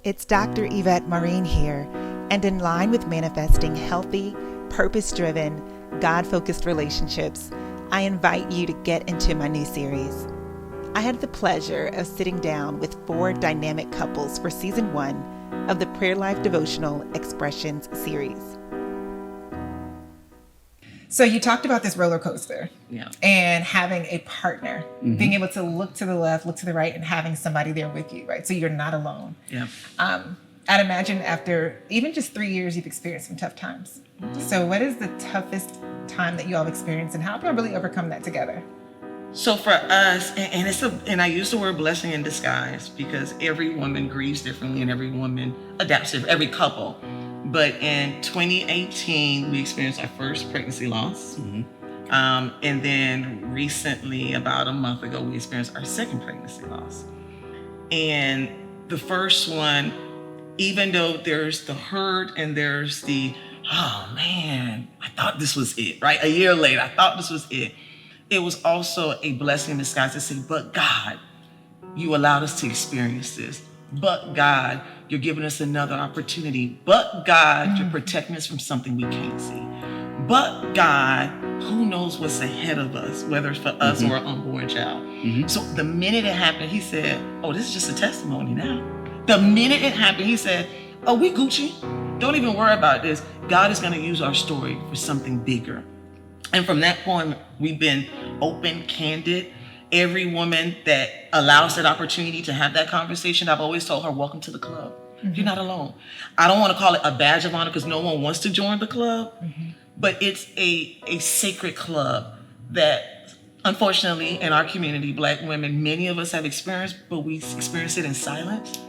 It's Dr. Yvette Maureen here, and in line with manifesting healthy, purpose-driven, God-focused relationships, I invite you to get into my new series. I had the pleasure of sitting down with 4 dynamic couples for Season 1 of the Prayer Life Devotional Expressions series. So you talked about this roller coaster and having a partner, being able to look to the left, look to the right, and having somebody there with you, right? So you're not alone. Yeah. I'd imagine after even just 3 years, you've experienced some tough times. So what is the toughest time that you all have experienced, and how can we really overcome that together? So for us, and I use the word blessing in disguise because every woman grieves differently and every woman adapts to every couple. But in 2018, we experienced our first pregnancy loss. And then recently, about a month ago, we experienced our second pregnancy loss. And the first one, even though there's the hurt and there's the, oh man, I thought this was it, right? A year later, I thought this was it. It was also a blessing in disguise to say, but God, you allowed us to experience this. But God, you're giving us another opportunity. But God, you're protecting us from something we can't see. But God, who knows what's ahead of us, whether it's for us or an unborn child. So the minute it happened, he said, oh, this is just a testimony now. The minute it happened, he said, oh, we Gucci. Don't even worry about this. God is going to use our story for something bigger. And from that point, we've been open, candid. Every woman that allows that opportunity to have that conversation, I've always told her, welcome to the club. You're not alone. I don't want to call it a badge of honor because no one wants to join the club, but it's a sacred club that unfortunately in our community, Black women, many of us have experienced, but we experience it in silence.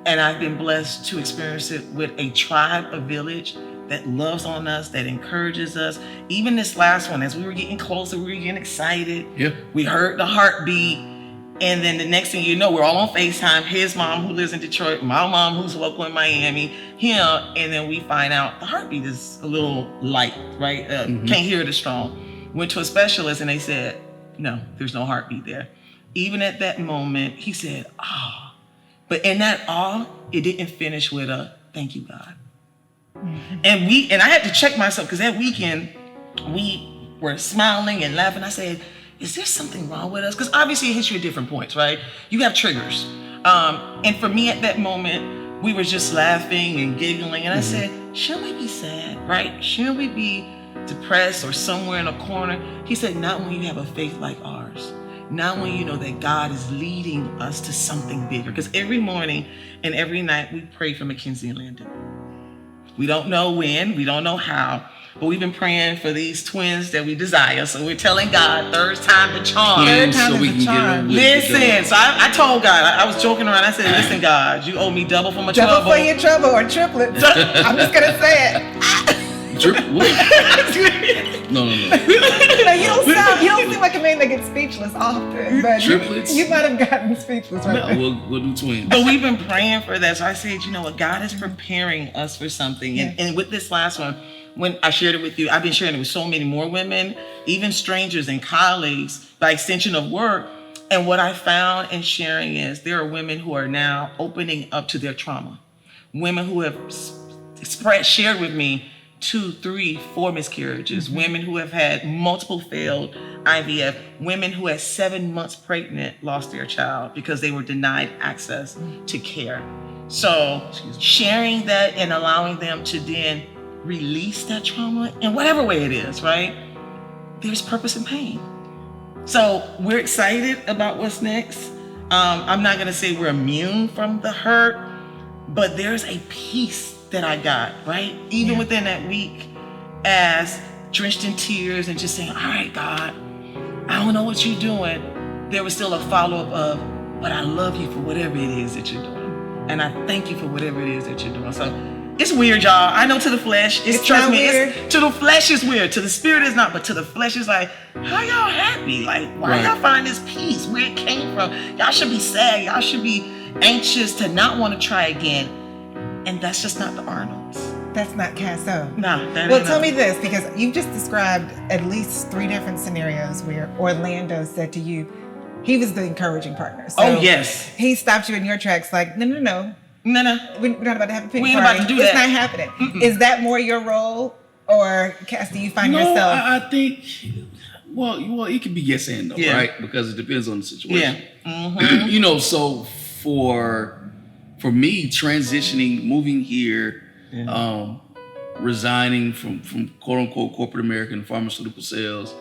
And I've been blessed to experience it with a tribe, a village that loves on us, that encourages us. Even this last one, as we were getting closer, we were getting excited. We heard the heartbeat. And then the next thing you know, we're all on FaceTime. His mom who lives in Detroit, my mom who's local in Miami, him. And then we find out the heartbeat is a little light, right? Can't hear it as strong. Went to a specialist and they said, no, there's no heartbeat there. Even at that moment, he said, ah. But in that it didn't finish with a thank you, God. And I had to check myself because that weekend we were smiling and laughing. I said, is there something wrong with us? Because obviously it hits you at different points, right? You have triggers. And for me at that moment, we were just laughing and giggling. And I said, shouldn't we be sad, right? Shouldn't we be depressed or somewhere in a corner? He said, not when you have a faith like ours. Not when you know that God is leading us to something bigger. Because every morning and every night we pray for Mackenzie and Landon. We don't know when, we don't know how, but we've been praying for these twins that we desire. So we're telling God, third time the charm. Third time so we can charm. Listen, so I told God, I was joking around. I said, listen, God, you owe me double for my trouble. Double for your trouble or triplets. I'm just going to say it. No. You don't seem like a man that gets speechless often, but triplets? You might have gotten speechless right now. We'll do twins. But we've been praying for that. So I said, you know what, God is preparing us for something. And with this last one, when I shared it with you, I've been sharing it with so many more women, even strangers and colleagues by extension of work. And what I found in sharing is there are women who are now opening up to their trauma. Women who have shared with me 2, 3, 4 miscarriages, women who have had multiple failed IVF, women who at 7 months pregnant lost their child because they were denied access to care. So sharing that and allowing them to then release that trauma in whatever way it is, right? There's purpose in pain. So we're excited about what's next. I'm not gonna say we're immune from the hurt, but there's a peace that I got, right? Even within that week, as drenched in tears and just saying, all right, God, I don't know what you're doing. There was still a follow-up of, but I love you for whatever it is that you're doing. And I thank you for whatever it is that you're doing. So it's weird, y'all. I know to the flesh, trust me, to the flesh is weird. To the spirit is not, but to the flesh is like, how y'all happy? Like, why y'all find this peace? Where it came from? Y'all should be sad. Y'all should be anxious to not want to try again. And that's just not the Arnolds. That's not Casso. No. Well, tell me this, because you've just described at least 3 different scenarios where Orlando said to you, he was the encouraging partner. So oh, yes. He stopped you in your tracks like, no. No. We're not about to have a pity We ain't party. about to do It's that. not happening. Is that more your role, or Cass, do you find yourself? I think. Well, it could be yes and no, Yeah. right? Because it depends on the situation. Yeah. Mm-hmm. You know, so for me, transitioning, moving here, resigning from quote unquote corporate America and pharmaceutical sales,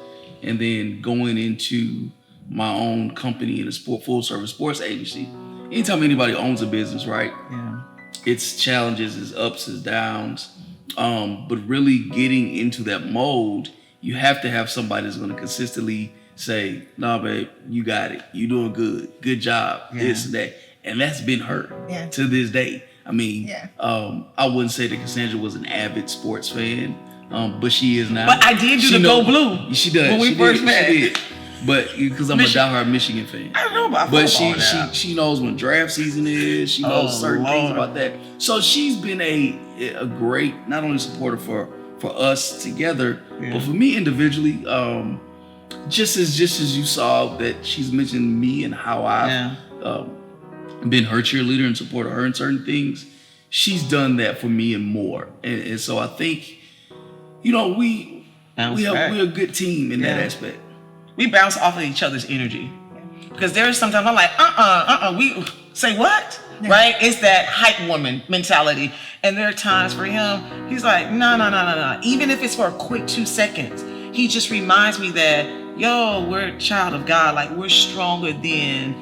and then going into my own company in a full service sports agency. Anytime anybody owns a business, right? Yeah. It's challenges, it's ups, it's downs. But really getting into that mode, you have to have somebody that's going to consistently say, "Nah, babe, you got it. You doing good. Good job. This and that." And that's been her to this day. I mean, I wouldn't say that Cassandra was an avid sports fan, but she is now. But I did do the Go Blue. She does. When we first met. She did. But because I'm a diehard Michigan fan. I don't know about but football she knows when draft season is. She knows certain things about that. So she's been a great, not only supporter for us together, but for me individually. Just as you saw that she's mentioned me and how I've been her cheerleader and supported her in certain things. She's done that for me and more. And so I think, you know, we're a good team in that aspect. We bounce off of each other's energy. Because there's sometimes I'm like, we say what? Yeah. Right? It's that hype woman mentality. And there are times for him, he's like, no. Even if it's for a quick 2 seconds, he just reminds me that, we're a child of God. Like, we're stronger than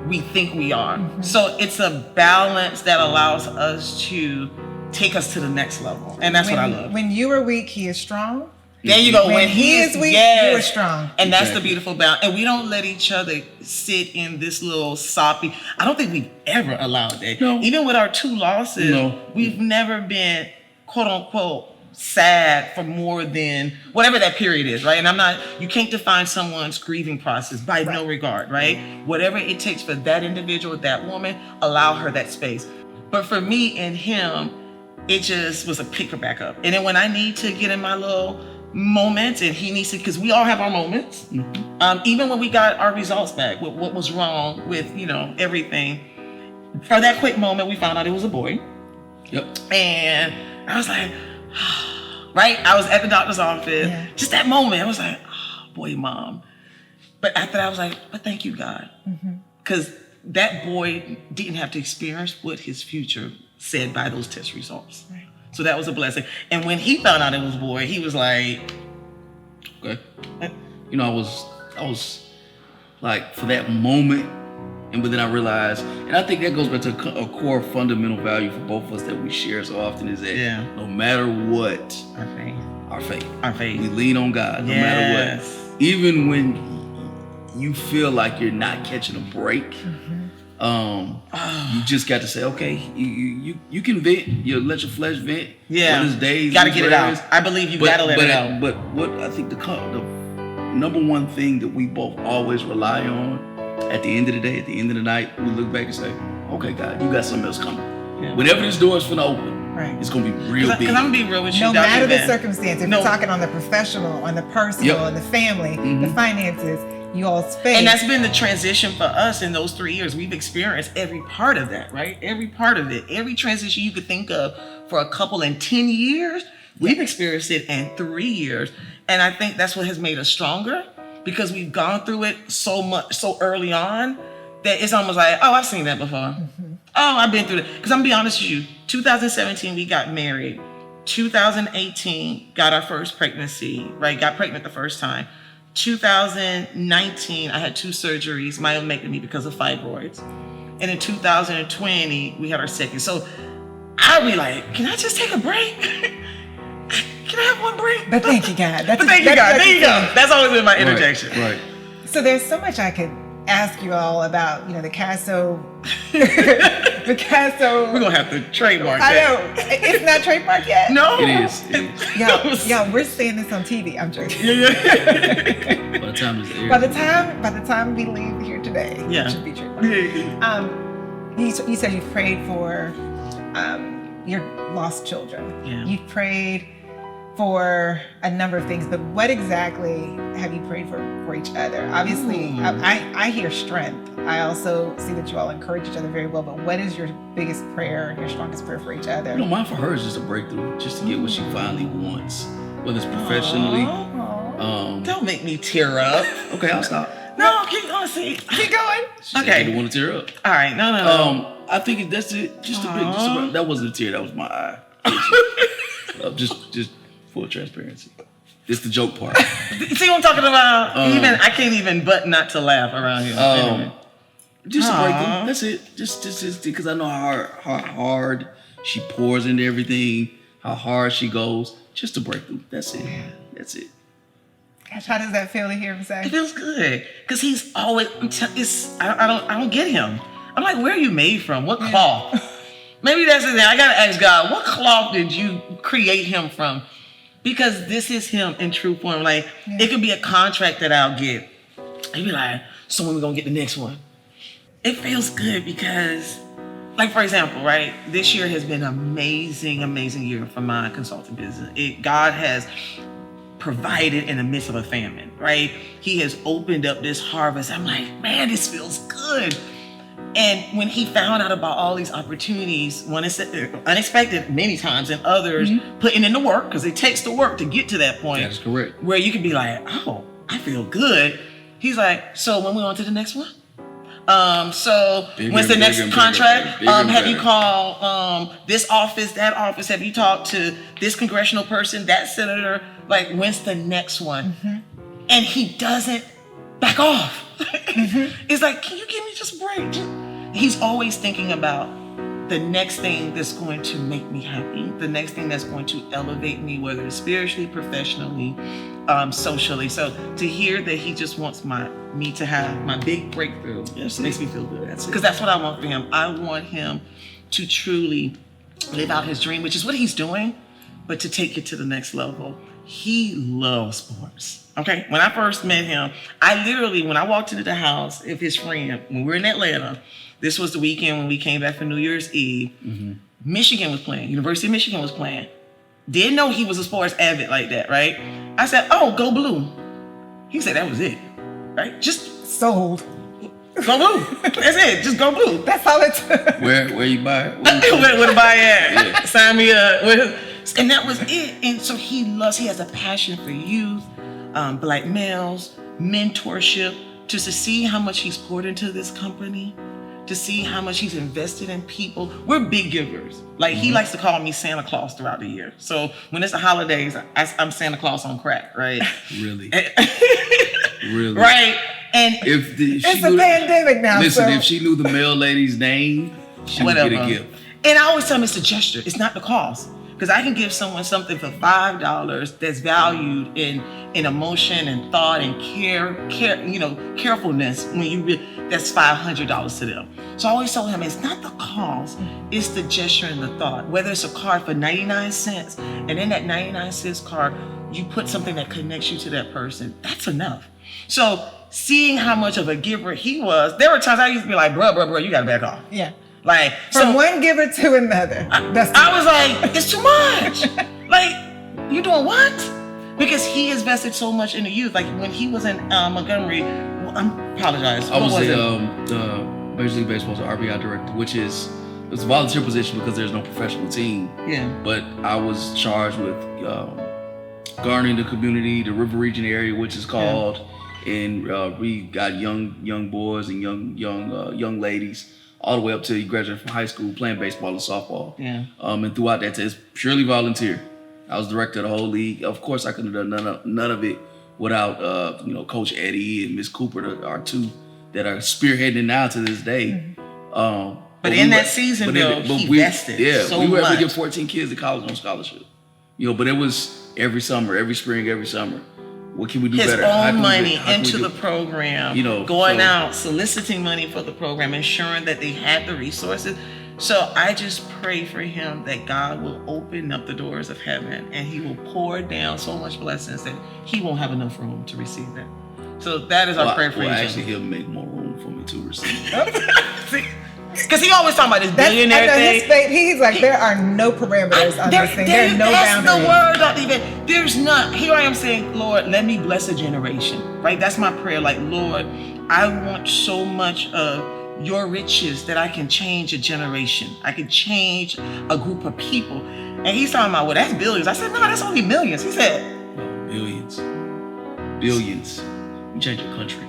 we think we are. Mm-hmm. So it's a balance that allows us to take us to the next level. And that's what I love. When you are weak, he is strong. There you go. When he is weak, you are strong. And that's the beautiful balance. And we don't let each other sit in this little soppy. I don't think we've ever allowed that. No. Even with our 2 losses, we've never been, quote unquote, sad for more than whatever that period is, right? And you can't define someone's grieving process by no regard, right? Whatever it takes for that individual, that woman, allow her that space. But for me and him, it just was a pick her back up. And then when I need to get in my little moments and he needs to, because we all have our moments, even when we got our results back with what was wrong with, everything, for that quick moment, we found out it was a boy. Yep. And I was like, right? I was at the doctor's office. Yeah. Just that moment, I was like, boy, mom. But after that, I was like, but thank you, God. Because that boy didn't have to experience what his future said by those test results. Right. So that was a blessing. And when he found out it was a boy, he was like, okay. I was like, for that moment, but then I realized, and I think that goes back to a core fundamental value for both of us that we share so often, is that no matter what, our faith. We lean on God, no matter what. Even when you feel like you're not catching a break, you just got to say, okay, you can vent, you let your flesh vent. Yeah, days, gotta get it out. I believe you gotta let it out. But what I think the number one thing that we both always rely on, at the end of the day, at the end of the night, we look back and say, okay, God, you got something else coming. Yeah. Whenever this door is finna open, it's gonna be real big. Because I'm gonna be real with you. No matter the circumstance, if you're talking on the professional, on the personal, on the family, the finances, you all space. And that's been the transition for us in those 3 years. We've experienced every part of that, right? Every part of it. Every transition you could think of for a couple in 10 years, we've experienced it in 3 years. And I think that's what has made us stronger, because we've gone through it so much, so early on, that it's almost like, I've seen that before. I've been through it. Because I'm going to be honest with you, 2017, we got married. 2018, got our first pregnancy, right? Got pregnant the first time. 2019, I had 2 surgeries, myomectomy because of fibroids. And in 2020, we had our second. So I'd be like, can I just take a break? Can I have one break? But thank you, God. Thank you, God. There you go. That's always been my interjection. Right. So there's so much I could ask you all about, the Casso. The Casso. We're going to have to trademark that. I know. It's not trademarked yet? No. It is. Y'all, we're saying this on TV. I'm joking. By the time it's aired. By the time we leave here today, it should be trademarked. You said you prayed for your lost children. Yeah. You prayed for a number of things, but what exactly have you prayed for each other? Obviously, I hear strength. I also see that you all encourage each other very well, but what is your biggest prayer, your strongest prayer for each other? You know, mine for her is just a breakthrough, just to get what she finally wants, whether it's professionally. Don't make me tear up. Okay, I'll stop. No, keep going. See, keep going. She said I didn't want to tear up. All right, no. I think that's it. Just a bit. That wasn't a tear. That was my eye. Just full transparency. It's the joke part. See what I'm talking about? I can't even but not to laugh around here. Anyway. Just a breakthrough. That's it. Just because I know how hard she pours into everything, how hard she goes. Just a breakthrough. That's it. That's it. Gosh, how does that feel to hear him say? It feels good because he's always. I don't get him. I'm like, where are you made from? What cloth? Maybe that's the thing. I gotta ask God, what cloth did you create him from? Because this is him in true form. Like, it could be a contract that I'll get. He'd be like, so when we gonna get the next one? It feels good because, like, for example, right? This year has been an amazing year for my consulting business. God has provided in the midst of a famine, right? He has opened up this harvest. I'm like, man, this feels good. And when he found out about all these opportunities, one is unexpected many times, and others putting in the work, because it takes the work to get to that point. That is correct. Where you can be like, oh, I feel good. He's like, so when we on to the next one? So when's the next contract? Have you called this office, that office? Have you talked to this congressional person, that senator? Like, when's the next one? And he doesn't back off. It's like, can you give me just a break? He's always thinking about the next thing that's going to make me happy, the next thing that's going to elevate me, whether it's spiritually, professionally, socially. So to hear that he just wants me to have my big breakthrough makes me feel good. Because that's what I want for him. I want him to truly live out his dream, which is what he's doing, but to take it to the next level. He loves sports. Okay, when I first met him, I literally, when I walked into the house of his friend, when we were in Atlanta, this was the weekend when we came back for New Year's Eve, Michigan was playing, University of Michigan was playing. Didn't know he was a sports avid like that, right? I said, oh, go blue. He said that was it, right? Just sold. Go blue. That's it, just go blue. That's all it took. Where you buy it? Where to buy it at? Sign me up. And that was it. And so he has a passion for youth, black males, mentorship, to see how much he's poured into this company, to see how much he's invested in people. We're big givers. Like, he likes to call me Santa Claus throughout the year. So when it's the holidays, I'm Santa Claus on crack, right? Really? Really? Right? And it's a pandemic now. Listen, if she knew the mail lady's name, she would get a gift. And I always tell them it's a gesture. It's not the cost. Because I can give someone something for $5 that's valued in emotion and thought and carefulness. That's $500 to them. So I always tell him it's not the cost, it's the gesture and the thought. Whether it's a card for 99 cents, and in that 99 cents card, you put something that connects you to that person. That's enough. So seeing how much of a giver he was, there were times I used to be like, bro, you gotta back off. Yeah. Like, from one giver to another. I was like, it's too much. Like, you doing what? Because he invested so much in the youth. Like, when he was in Montgomery, I apologize. I was the Major League Baseball's RBI director, which is it's a volunteer position because there's no professional team. Yeah. But I was charged with garnering the community, the River Region area, which is called, and we got young boys and young ladies, all the way up till you graduate from high school, playing baseball and softball. Yeah. And throughout that, it's purely volunteer. I was director of the whole league. Of course, I couldn't have done none of it without Coach Eddie and Miss Cooper, our two that are spearheading now to this day. But in that season, he invested so much. We were able to get 14 kids to college on scholarship. But it was every summer, every spring, every summer. What can we do better? His own money into the program, going out, soliciting money for the program, ensuring that they had the resources. So I just pray for him that God will open up the doors of heaven and he will pour down so much blessings that he won't have enough room to receive that. So that is our prayer for each other. Actually, he'll make more room for me to receive. Because he always talking about this billionaire thing. He's like, there are no parameters on this thing. There are no that's boundaries. The word. Don't even. There's not. Here I am saying, Lord, let me bless a generation. Right? That's my prayer. Like, Lord, I want so much of your riches that I can change a generation. I can change a group of people. And he's talking about, well, that's billions. I said, no, that's only millions. He said, billions. Billions. You change your country.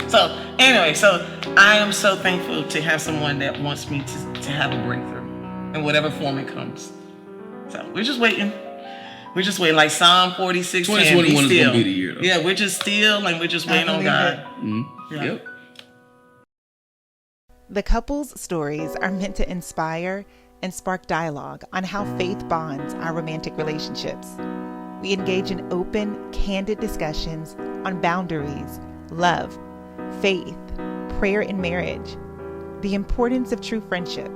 So anyway, so I am so thankful to have someone that wants me to have a breakthrough in whatever form it comes. So we're just waiting. We're just waiting, like Psalm 46. 2021 is gonna be the year, though. Yeah, we're just still, and we're just waiting on God. Mm-hmm. Yeah. Yep. The couple's stories are meant to inspire and spark dialogue on how faith bonds our romantic relationships. We engage in open, candid discussions on boundaries, love, faith, prayer in marriage, the importance of true friendship,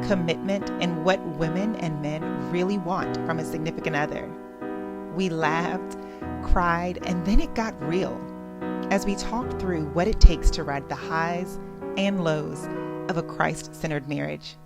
commitment, and what women and men really want from a significant other. We laughed, cried, and then it got real as we talked through what it takes to ride the highs and lows of a Christ-centered marriage.